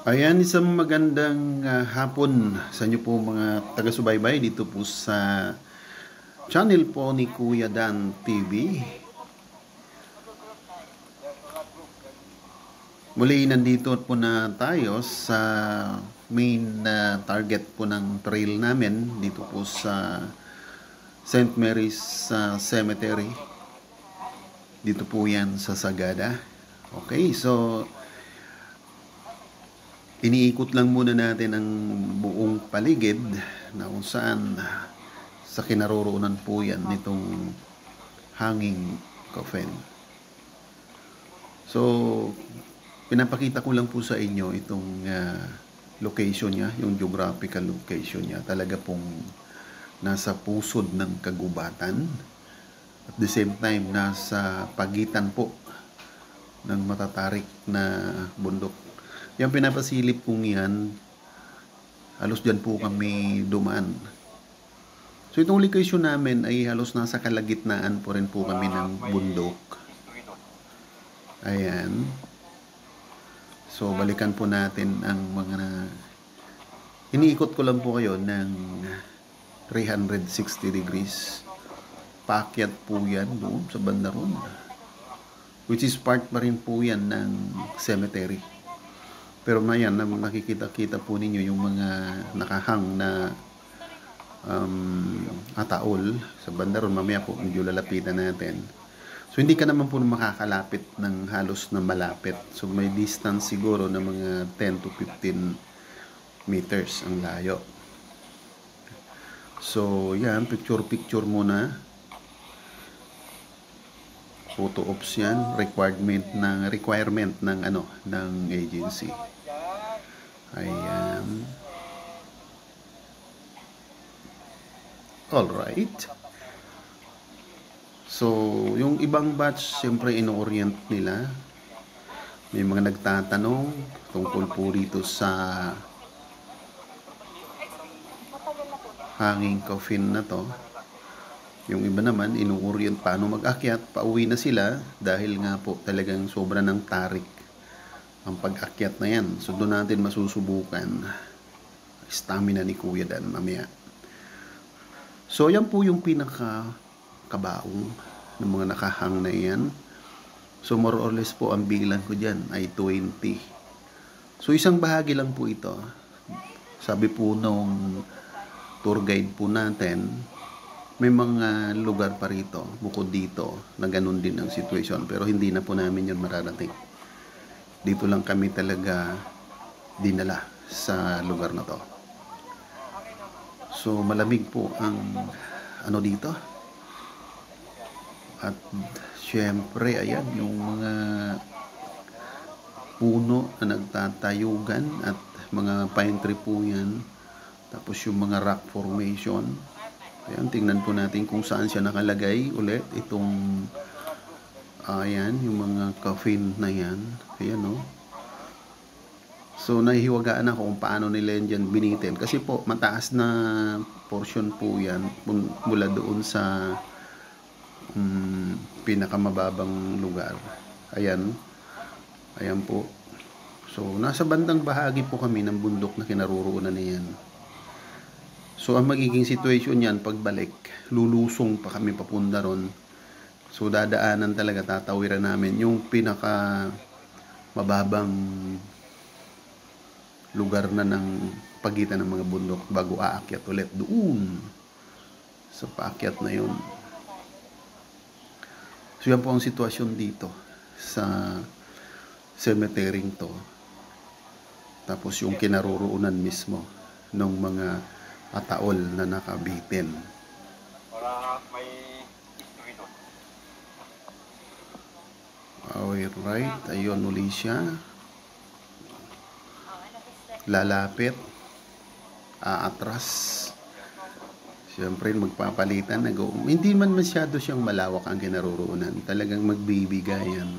Ayan, isang magandang hapon sa inyo po mga taga-subaybay dito po sa channel po ni Kuya Dan TV. Muli nandito po na tayo sa main target po ng trail namin dito po sa St. Mary's Cemetery. Dito po yan sa Sagada. Okay, so iniikot lang muna natin ang buong paligid na kung saan sa kinaroroonan po yan nitong hanging coffin. So, pinapakita ko lang po sa inyo itong location niya, yung geographical location niya. Talaga pong nasa pusod ng kagubatan. At the same time, nasa pagitan po ng matatarik na bundok. Yung pinapasilip kong yan, halos dyan po kami dumaan. So itong location namin ay halos nasa kalagitnaan po rin po kami ng bundok. Ayan. So balikan po natin ang mga iniikot ko lang po kayo ng 360 degrees. Paakyat po yan doon sa banda ron. Which is part pa rin po yan ng cemetery. Pero mayan, makikita-kita po ninyo yung mga nakahang na ataol sa banda ron. Mamaya po medyo lalapitan natin. So hindi ka naman po makakalapit ng halos na malapit. So may distance siguro na mga 10 to 15 meters ang layo. So yan, picture muna. Photo ops yan, requirement ng agency. Ayan. All right. So, yung ibang batch, siyempre ino-orient nila. May mga nagtatanong tungkol po rito sa hanging coffin na to. Yung iba naman, ino-orient paano mag-akyat. Pauwi na sila dahil nga po talagang sobra ng tarik ang pag-akyat na yan. So, doon natin masusubukan stamina ni Kuya Dan mamaya. So, yan po yung pinaka-kabaong ng mga nakahang na yan. So, more or less po ang bilang ko dyan ay 20. So, isang bahagi lang po ito. Sabi po nung tour guide po natin, may mga lugar pa rito, bukod dito, na ganun din ang situation. Pero hindi na po namin yun mararating. Dito lang kami talaga dinala sa lugar na to. So, malamig po ang dito. At syempre, ayan, yung mga puno na nagtatayugan at mga pine tree po yan. Tapos yung mga rock formation. Ayan, tingnan po natin kung saan siya nakalagay ulit. Itong, ayan, yung mga coffin na yan. Ayan, no? So, nahihiwagaan ako kung paano nila yan dyan binitin. Kasi po, mataas na portion po yan mula doon sa pinakamababang lugar. Ayan. Ayan po. So, nasa bandang bahagi po kami ng bundok na kinaroroonan na yan. So, ang magiging situation yan, pagbalik, lulusong pa kami papunta ron. So, dadaanan talaga, tatawiran namin yung pinaka mababang lugar na ng pagitan ng mga bundok bago aakyat ulit doon sa paakyat na yun. So, yan po ang sitwasyon dito sa cemetery to. Tapos yung kinaroroonan mismo ng mga ataol na nakabitin. Alright, ayun uli siya. Lalapit. Aatras. Siyempre, magpapalitan. Hindi man masyado siyang malawak ang kinaroroonan. Talagang magbibigayan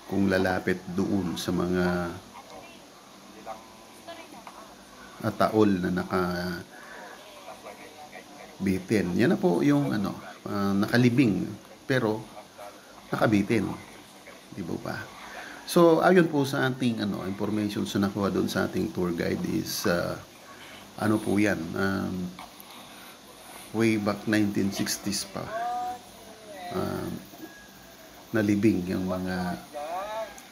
kung lalapit doon sa mga ataol na nakabitin. Yan na po yung nakalibing pero nakabitin. Di ba ba? So, ayon po sa ating information na nakuha doon sa ating tour guide is ano po yan, way back 1960s pa, nalibing yung mga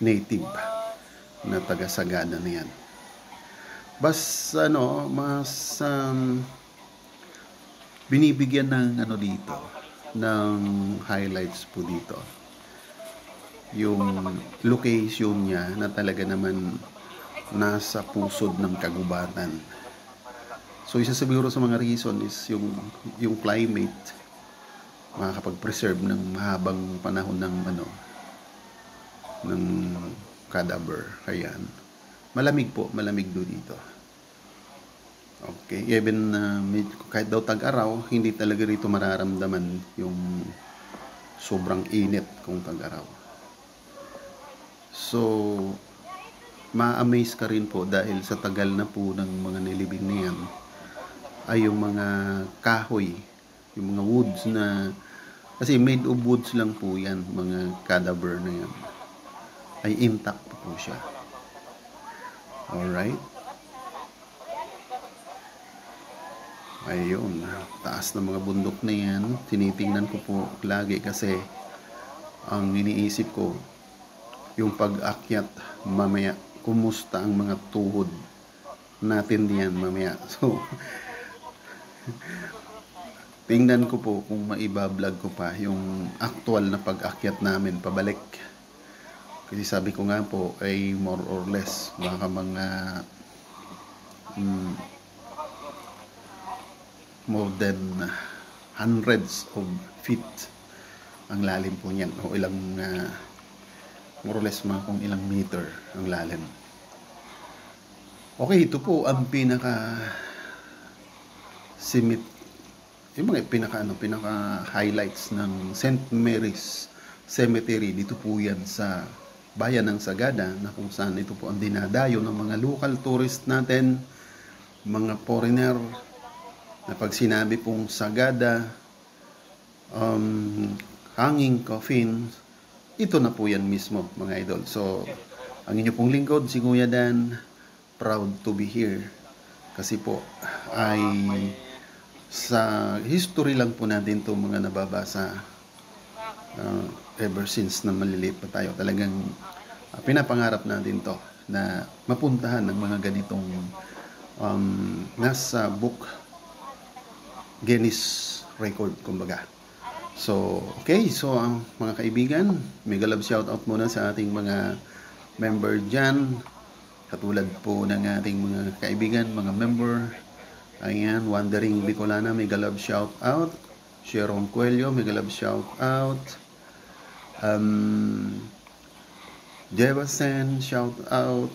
native na taga Sagada na yan. Mas binibigyan ng dito, ng highlights po dito. Yung location niya na talaga naman nasa pusod ng kagubatan. So isa siguro sa mga reason is yung climate, makakapag-preserve ng mahabang panahon ng ng cadaver. Ayan. Malamig do dito. Okay, even kahit daw tag-araw, hindi talaga rito mararamdaman yung sobrang init kung tag-araw. So, ma-amaze ka rin po dahil sa tagal na po ng mga nilibing na yan ay yung mga kahoy, yung mga woods na, kasi made of woods lang po yan, mga cadaver na yan, ay intact po siya. Alright? Ayun, taas ng mga bundok na yan, tinitingnan ko po lagi kasi ang iniisip ko, yung pag-akyat mamaya, kumusta ang mga tuhod natin diyan mamaya. So, tingnan ko po kung maiba-vlog ko pa yung actual na pag-akyat namin pabalik. Kasi sabi ko nga po ay more or less baka mga more than hundreds of feet ang lalim po niyan, o ilang more or less mga kung ilang meter ang lalim. Okay, ito po ang pinaka yung mga pinaka highlights ng St. Mary's Cemetery. Dito po yan sa bayan ng Sagada, na kung saan ito po ang dinadayo ng mga local tourist natin, mga foreigner, na pag sinabi pong Sagada, hanging coffin, ito na po yan mismo, mga idol. So, ang inyo pong lingkod, si Kuya Dan, proud to be here. Kasi po, ay sa history lang po natin ito mga nababasa ever since na maliliit pa tayo. Talagang pinapangarap natin to na mapuntahan ng mga ganitong nasa book Guinness record, kumbaga. So, okay. So, mga kaibigan, mega love shoutout muna sa ating mga member dyan. Katulad po ng ating mga kaibigan, mga member. Ayan, Wandering Bicolana, mega love shoutout. Sharon Cuello, mega love shoutout. Jebasen, shoutout.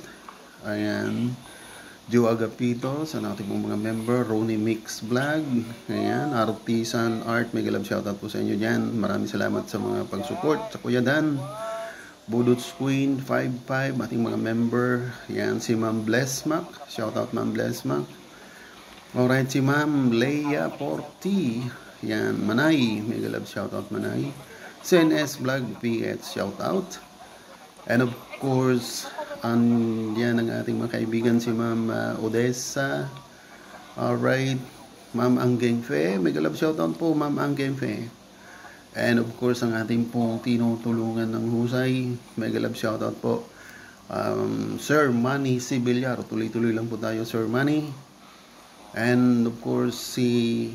Ayan. Joe Agapito, sa natin pong mga member. Ronnie Mix Vlog, ayan. Artisan Art, mega love shoutout po sa inyo dyan. Maraming salamat sa mga pag-support sa Kuya Dan. Budots Queen 55, ating mga member. Ayan, si Ma'am Blessmac, shoutout Ma'am Blessmac. Alright, si Ma'am Leia Porti, ayan. Manay, mega love shoutout Manay. CNS Vlog PH, shoutout. And of course, yan ang ating mga kaibigan, si Ma'am Odessa. Alright, Ma'am Angeng Fe, mega love shoutout po Ma'am Angeng Fe. And of course, ang ating pong tinutulungan ng husay, mega love shoutout po Sir Manny Sibilyar. Tuloy-tuloy lang po tayo, Sir Manny. And of course, si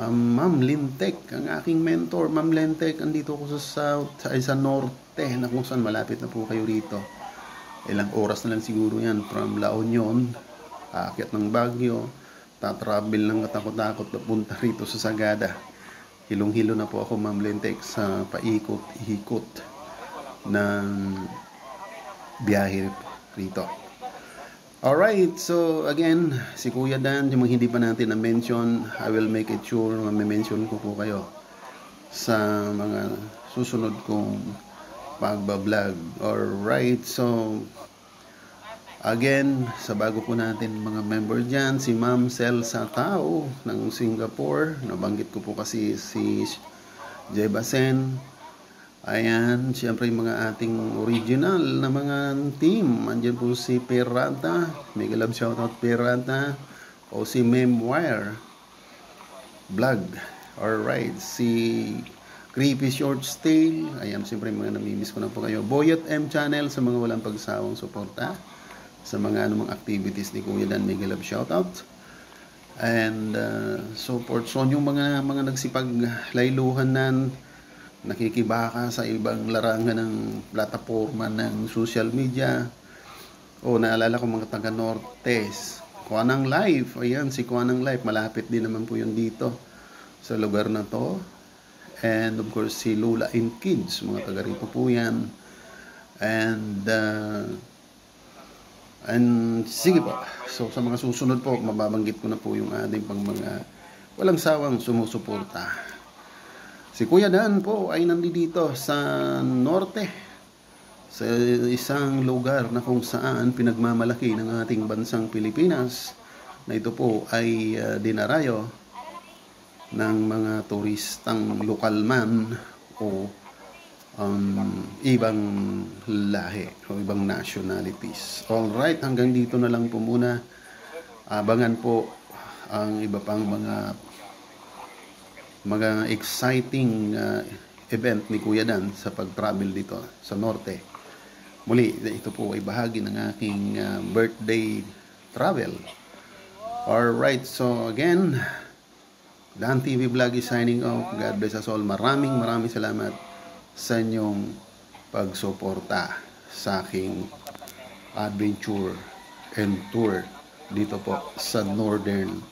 Ma'am Lintek, ang aking mentor. Ma'am Lintek, andito ko sa South, ay sa Norte, na kung saan malapit na po kayo rito. Ilang oras na lang siguro yan from La Union, aakyat ng Baguio, tatravel ng katakot-takot papunta rito sa Sagada. Hilong-hilo na po ako, Ma'am Lintek, sa paikot-ikot ng biyahe rito. Alright, so again, si Kuya Dan, yung mga hindi pa natin na-mention, I will make it sure na ma-mention ko po kayo sa mga susunod kong pagbablog. Alright, so again, sa bago po natin mga member dyan, si Ma'am Celsa Tao ng Singapore, nabanggit ko po kasi si Jebasen. Ayan, siyempre yung mga ating original na mga team. Andiyan po si Peranta. Mega love shoutout Peranta. O si Memoir Vlog. Alright, si Creepy Shorts Tale. Ayan, siyempre mga namimiss ko na po kayo. Boyot M Channel sa mga walang pagsawang suporta. Sa mga anumang activities ni Kuya Dan, mega love shoutout. And support so yung mga nagsipaglayluhan na nakikibaka sa ibang larangan ng plataforma ng social media. O naalala ko mga taga Nortes, Kuanang Life. Ayan, si Kuanang Life, malapit din naman po yun dito sa lugar na to. And of course si Lula and Kids, mga taga rito po yan. And sige po, so sa mga susunod po, mababanggit ko na po yung ating pang mga walang sawang sumusuporta. Si Kuya Dan po ay nandito sa norte, sa isang lugar na kung saan pinagmamalaki ng ating bansang Pilipinas, na ito po ay dinarayo ng mga turistang lokal man o ibang lahi o ibang nationalities. Alright, hanggang dito na lang po muna. Abangan po ang iba pang mga exciting event ni Kuya Dan sa pag-travel dito sa norte. Muli, ito po ay bahagi ng aking birthday travel. Alright, so again, Dan TV Vlog is signing off. God bless us all. Maraming salamat sa inyong pagsuporta sa aking adventure and tour dito po sa Northern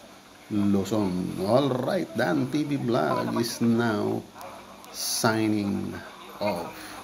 Luzon. Alright, Dan TV Vlog is now signing off.